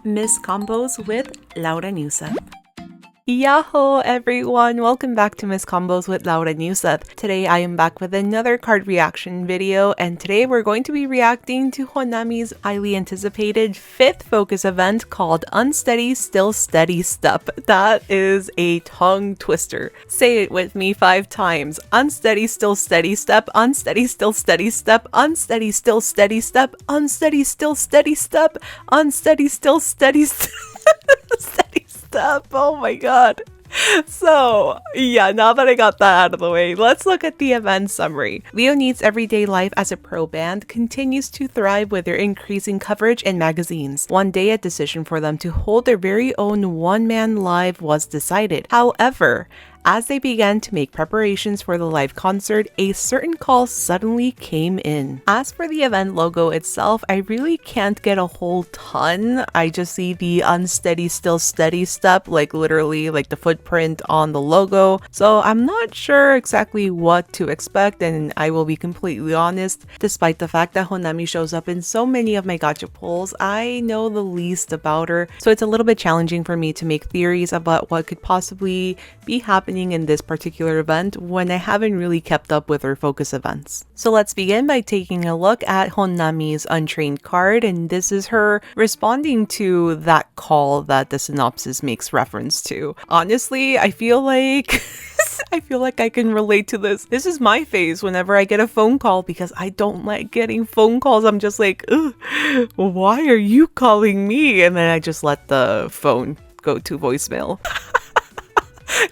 Miss Combos with Laura Newseth. Yahoo everyone! Welcome back to Miss Combos with Laura Newseth. Today I am back with another card reaction video, and today we're going to be reacting to Honami's highly anticipated 5th focus event called Unsteady Still Steady Step. That is a tongue twister. Say it with me 5 times. Unsteady Still Steady Step, Unsteady Still Steady Step, Unsteady Still Steady Step, Unsteady Still Steady Step, Unsteady Still Steady Step. Steady step. Oh my god. So, yeah, now that I got that out of the way, let's look at the event summary. Leonid's everyday life as a pro band continues to thrive with their increasing coverage in magazines. One day, a decision for them to hold their very own one-man live was decided. However, as they began to make preparations for the live concert, a certain call suddenly came in. As for the event logo itself, I really can't get a whole ton. I just see the unsteady still steady step, like literally like the footprint on the logo. So I'm not sure exactly what to expect, and I will be completely honest, despite the fact that Honami shows up in so many of my gacha polls, I know the least about her. So it's a little bit challenging for me to make theories about what could possibly be happening in this particular event when I haven't really kept up with her focus events. So let's begin by taking a look at Honami's untrained card, and this is her responding to that call that the synopsis makes reference to. Honestly, I feel like I can relate to this. This is my phase whenever I get a phone call because I don't like getting phone calls. I'm just like, ugh, why are you calling me? And then I just let the phone go to voicemail.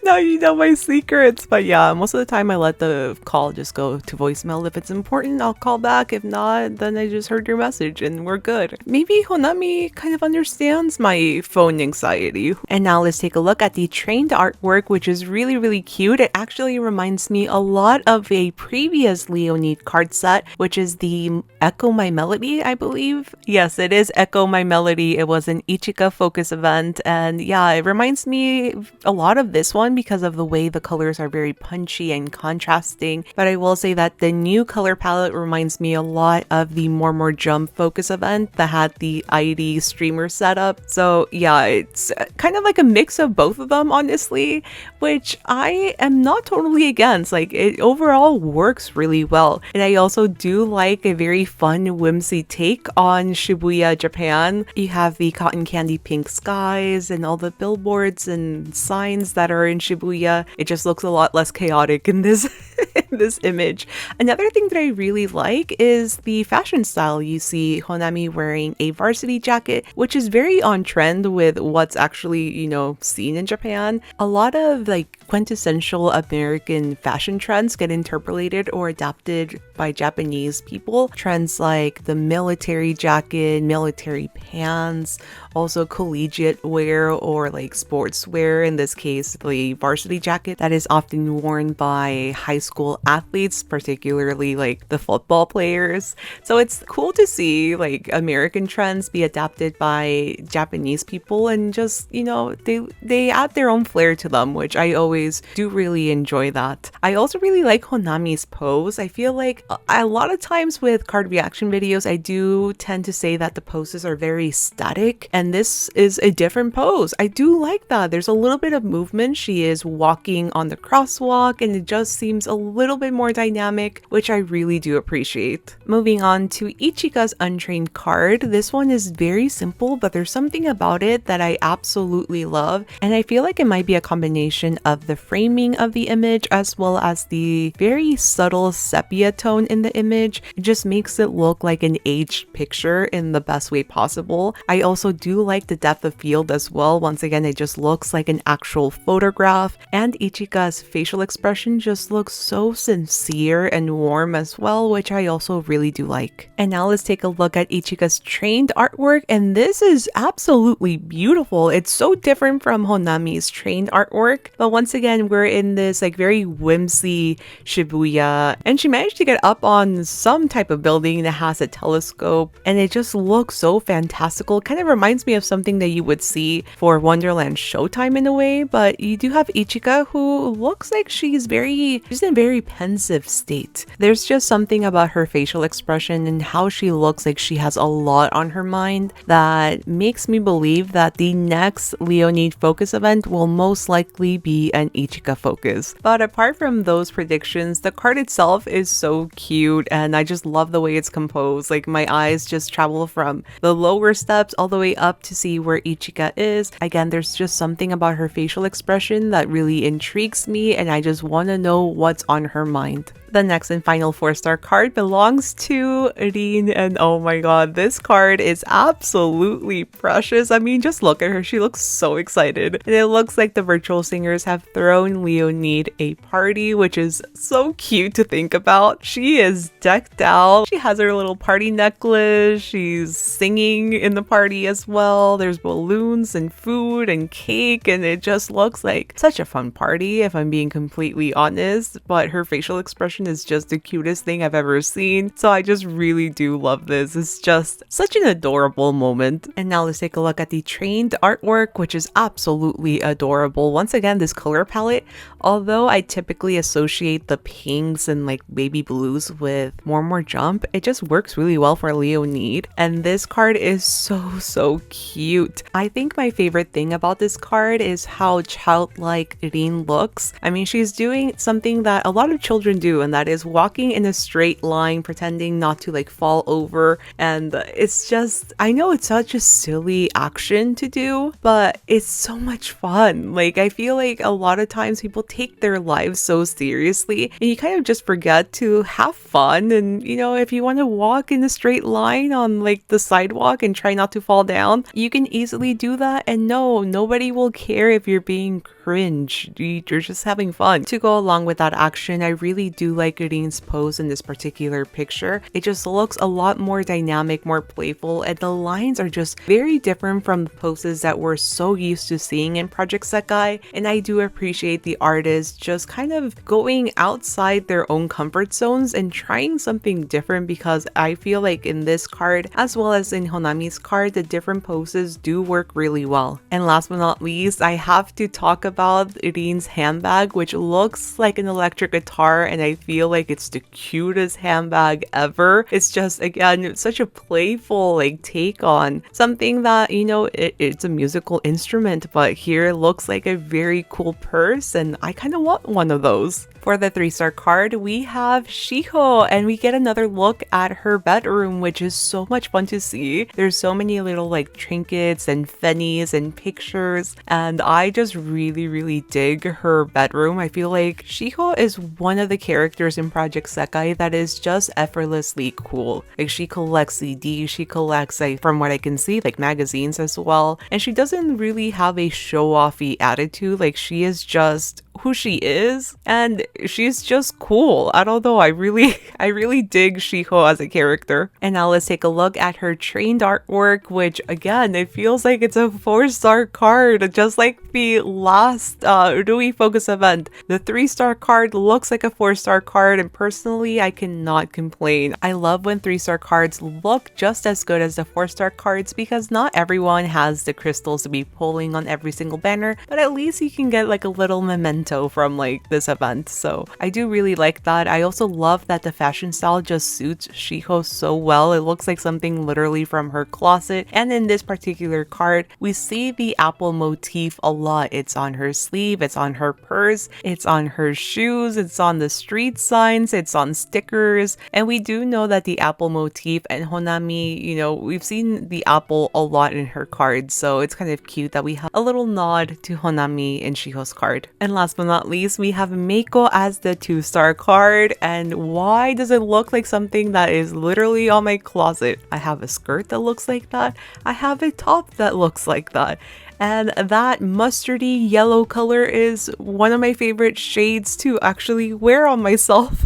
Now you know my secrets. But yeah, most of the time I let the call just go to voicemail. If it's important, I'll call back. If not, then I just heard your message and we're good. Maybe Honami kind of understands my phone anxiety. And now let's take a look at the trained artwork, which is really cute. It actually reminds me a lot of a previous Leonid card set, which is the Echo My Melody, I believe. Yes, it is Echo My Melody. It was an Ichika focus event, and yeah, it reminds me a lot of this one because of the way the colors are very punchy and contrasting. But I will say that the new color palette reminds me a lot of the More Jump focus event that had the ID streamer setup. So yeah, it's kind of like a mix of both of them, honestly, which I am not totally against. Like, it overall works really well. And I also do like a very fun whimsy take on Shibuya, Japan. You have the cotton candy pink skies and all the billboards and signs that are in Shibuya. It just looks a lot less chaotic in this in this image. Another thing that I really like is the fashion style. You see Honami wearing a varsity jacket, which is very on trend with what's actually, you know, seen in Japan. A lot of like quintessential American fashion trends get interpolated or adapted by Japanese people. Trends like the military jacket, military pants, also collegiate wear or like sports wear, in this case the varsity jacket that is often worn by high school athletes, particularly like the football players. So it's cool to see like American trends be adapted by Japanese people, and just, you know, they add their own flair to them, which I always do really enjoy that. I also really like Honami's pose. I feel like a lot of times with card reaction videos, I do tend to say that the poses are very static, and this is a different pose. I do like that. There's a little bit of movement. She is walking on the crosswalk, and it just seems a little bit more dynamic, which I really do appreciate. Moving on to Ichika's untrained card. This one is very simple, but there's something about it that I absolutely love, and I feel like it might be a combination of the framing of the image as well as the very subtle sepia tone in the image. It just makes it look like an aged picture in the best way possible. I also do like the depth of field as well. Once again, it just looks like an actual photograph, and Ichika's facial expression just looks so sincere and warm as well, which I also really do like. And now let's take a look at Ichika's trained artwork, and this is absolutely beautiful. It's so different from Honami's trained artwork, but once again, we're in this like very whimsy Shibuya, and she managed to get up on some type of building that has a telescope, and it just looks so fantastical. Kind of reminds me of something that you would see for Wonderland Showtime in a way, but you do have Ichika, who looks like she's in very pensive state. There's just something about her facial expression and how she looks like she has a lot on her mind that makes me believe that the next Leonid focus event will most likely be an Ichika focus. But apart from those predictions, the card itself is so cute and I just love the way it's composed. Like my eyes just travel from the lower steps all the way up to see where Ichika is. Again, there's just something about her facial expression that really intrigues me and I just want to know what's on her mind. The next and final 4-star card belongs to Rin, and oh my god, this card is absolutely precious. I mean, just look at her. She looks so excited. And it looks like the virtual singers have thrown Leonid a party, which is so cute to think about. She is decked out. She has her little party necklace. She's singing in the party as well. There's balloons and food and cake, and it just looks like such a fun party, if I'm being completely honest. But her facial expression is just the cutest thing I've ever seen. So I just really do love this. It's just such an adorable moment. And now let's take a look at the trained artwork, which is absolutely adorable. Once again, this color palette, although I typically associate the pinks and like baby blues with more jump, it just works really well for Leonid. And this card is so cute. I think my favorite thing about this card is how childlike Rin looks. I mean, she's doing something that a lot of children do, and that is walking in a straight line, pretending not to like fall over. And it's just, I know it's such a silly action to do, but it's so much fun. Like, I feel like a lot of times people take their lives so seriously and you kind of just forget to have fun. And you know, if you want to walk in a straight line on like the sidewalk and try not to fall down, you can easily do that, and no, nobody will care if you're being cringe. You're just having fun. To go along with that action, I really do like Rin's pose in this particular picture. It just looks a lot more dynamic, more playful, and the lines are just very different from the poses that we're so used to seeing in Project Sekai. And I do appreciate the artists just kind of going outside their own comfort zones and trying something different, because I feel like in this card, as well as in Honami's card, the different poses do work really well. And last but not least, I have to talk about Rin's handbag, which looks like an electric guitar, and I feel like it's the cutest handbag ever. It's just, again, such a playful like take on something that, you know, it's a musical instrument, but here it looks like a very cool purse, and I kind of want one of those. For the 3-star card, we have Shiho, and we get another look at her bedroom, which is so much fun to see. There's so many little like trinkets and fennies and pictures, and I just really dig her bedroom. I feel like Shiho is one of the characters in Project Sekai that is just effortlessly cool. Like, she collects CDs, she collects, like, from what I can see, like magazines as well, and she doesn't really have a show-offy attitude. Like, she is just who she is, and she's just cool. I don't know, I really dig Shiho as a character. And now let's take a look at her trained artwork, which again, it feels like it's a 4-star card, just like the last Rui focus event. The 3-star card looks like a 4-star card, and personally I cannot complain. I love when 3-star cards look just as good as the 4-star cards, because not everyone has the crystals to be pulling on every single banner, but at least you can get like a little memento from like this event. So I do really like that. I also love that the fashion style just suits Shiho so well. It looks like something literally from her closet. And in this particular card, we see the apple motif a lot. It's on her sleeve, it's on her purse, it's on her shoes, it's on the street signs, it's on stickers. And we do know that the apple motif and Honami, you know, we've seen the apple a lot in her cards, so it's kind of cute that we have a little nod to Honami in Shiho's card. And last but not least, we have MEIKO as the 2-star card. And why does it look like something that is literally on my closet? I have a skirt that looks like that. I have a top that looks like that. And that mustardy yellow color is one of my favorite shades to actually wear on myself.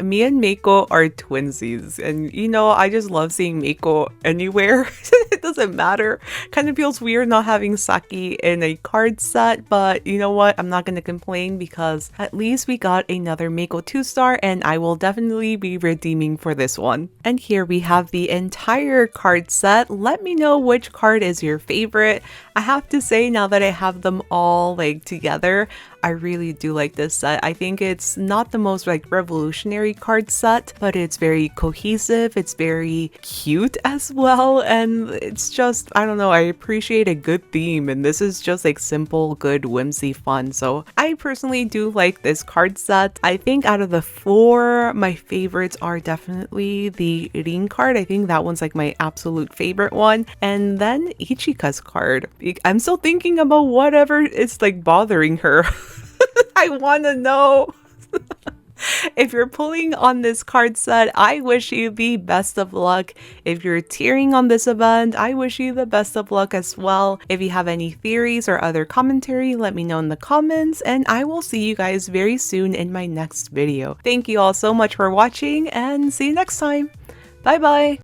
Me and MEIKO are twinsies, and you know, I just love seeing MEIKO anywhere. It doesn't matter. Kind of feels weird not having Saki in a card set, but you know what? I'm not going to complain, because at least we got another MEIKO 2-star, and I will definitely be redeeming for this one. And here we have the entire card set. Let me know which card is your favorite. I have to say, now that I have them all like together, I really do like this set. I think it's not the most like revolutionary card set, but it's very cohesive, it's very cute as well, and it's just, I don't know, I appreciate a good theme, and this is just like simple, good, whimsy fun. So I personally do like this card set. I think out of the four, my favorites are definitely the Rin card. I think that one's like my absolute favorite one, and then Ichika's card. I'm still thinking about whatever is like bothering her. I want to know. If you're pulling on this card set, I wish you the best of luck. If you're tearing on this event, I wish you the best of luck as well. If you have any theories or other commentary, let me know in the comments, and I will see you guys very soon in my next video. Thank you all so much for watching, and see you next time. Bye bye!